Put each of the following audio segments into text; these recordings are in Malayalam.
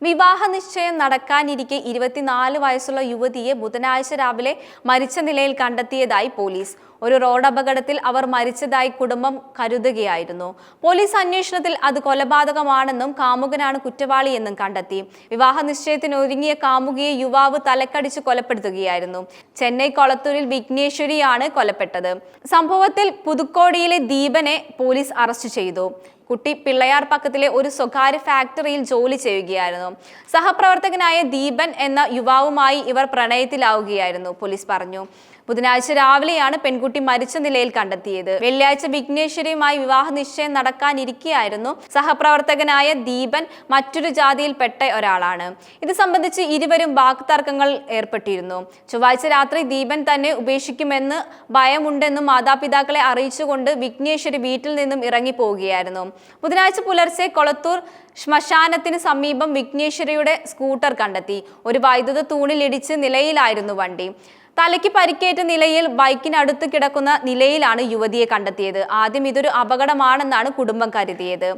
വിവാഹ നിശ്ചയം നടക്കാനിരിക്കെ 24 വയസ്സുള്ള യുവതിയെ ബുധനാഴ്ച രാവിലെ മരിച്ച നിലയിൽ കണ്ടെത്തിയതായി പോലീസ്. ഒരു റോഡ് അപകടത്തിൽ അവർ മരിച്ചതായി കുടുംബം കരുതുകയായിരുന്നു. പോലീസ് അന്വേഷണത്തിൽ അത് കൊലപാതകമാണെന്നും കാമുകനാണ് കുറ്റവാളിയെന്നും കണ്ടെത്തി. വിവാഹ നിശ്ചയത്തിന് ഒരുങ്ങിയ കാമുകിയെ യുവാവ് തലക്കടിച്ച് കൊലപ്പെടുത്തുകയായിരുന്നു. ചെന്നൈ കൊളത്തൂരിൽ വിഘ്നേശ്വരിയാണ് കൊലപ്പെട്ടത്. സംഭവത്തിൽ പുതുക്കോടിയിലെ ദീപനെ പോലീസ് അറസ്റ്റ് ചെയ്തു. കുട്ടി പിള്ളയാർ പക്കത്തിലെ ഒരു സ്വകാര്യ ഫാക്ടറിയിൽ ജോലി ചെയ്യുകയായിരുന്നു. സഹപ്രവർത്തകനായ ദീപൻ എന്ന യുവാവുമായി ഇവർ പ്രണയത്തിലാവുകയായിരുന്നു, പോലീസ് പറഞ്ഞു. ബുധനാഴ്ച രാവിലെയാണ് പെൺകുട്ടി മരിച്ച നിലയിൽ കണ്ടെത്തിയത്. വെള്ളിയാഴ്ച വിഘ്നേശ്വരിയുമായി വിവാഹ നിശ്ചയം നടക്കാനിരിക്കെയായിരുന്നു. സഹപ്രവർത്തകനായ ദീപൻ മറ്റൊരു ജാതിയിൽപ്പെട്ട ഒരാളാണ്. ഇത് സംബന്ധിച്ച് ഇരുവരും വാക്തർക്കങ്ങൾ ഏർപ്പെട്ടിരുന്നു. ചൊവ്വാഴ്ച രാത്രി ദീപൻ തന്നെ ഉപേക്ഷിക്കുമെന്ന് ഭയമുണ്ടെന്നും മാതാപിതാക്കളെ അറിയിച്ചുകൊണ്ട് വിഘ്നേശ്വരി വീട്ടിൽ നിന്നും ഇറങ്ങിപ്പോവുകയായിരുന്നു. ബുധനാഴ്ച പുലർച്ചെ കൊളത്തൂർ ശ്മശാനത്തിന് സമീപം വിഘ്നേശ്വരിയുടെ സ്കൂട്ടർ കണ്ടെത്തി. ഒരു വൈദ്യുത തൂണിൽ ഇടിച്ച് നിലയിലായിരുന്നു വണ്ടി. തലയ്ക്ക് പരിക്കേറ്റ നിലയിൽ ബൈക്കിനടുത്ത് കിടക്കുന്ന നിലയിലാണ് യുവതിയെ കണ്ടെത്തിയത്. ആദ്യം ഇതൊരു അപകടമാണെന്നാണ് കുടുംബം കരുതിയത്.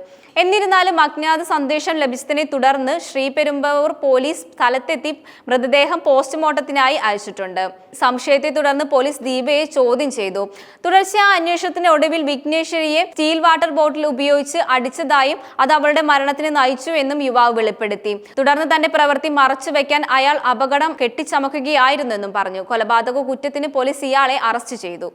എന്നിരുന്നാലും അജ്ഞാത സന്ദേശം ലഭിച്ചതിനെ തുടർന്ന് ശ്രീപെരുമ്പാവൂർ പോലീസ് സ്ഥലത്തെത്തി മൃതദേഹം പോസ്റ്റ്മോർട്ടത്തിനായി അയച്ചിട്ടുണ്ട്. സംശയത്തെ തുടർന്ന് പോലീസ് ദീപയെ ചോദ്യം ചെയ്തു. തുടർച്ചയായ അന്വേഷണത്തിന് ഒടുവിൽ വിഘ്നേശ്വരിയെ സ്റ്റീൽ വാട്ടർ ബോട്ടിൽ ഉപയോഗിച്ച് അടിച്ചതായും അത് അവളുടെ മരണത്തിന് നയിച്ചു എന്നും യുവാവ് വെളിപ്പെടുത്തി. തുടർന്ന് തന്റെ പ്രവൃത്തി മറച്ചുവെക്കാൻ അയാൾ അപകടം കെട്ടിച്ചമക്കുകയായിരുന്നെന്നും പറഞ്ഞു. കൊലപാതക കുറ്റത്തിന് പോലീസ് ഇയാളെ അറസ്റ്റ് ചെയ്തു.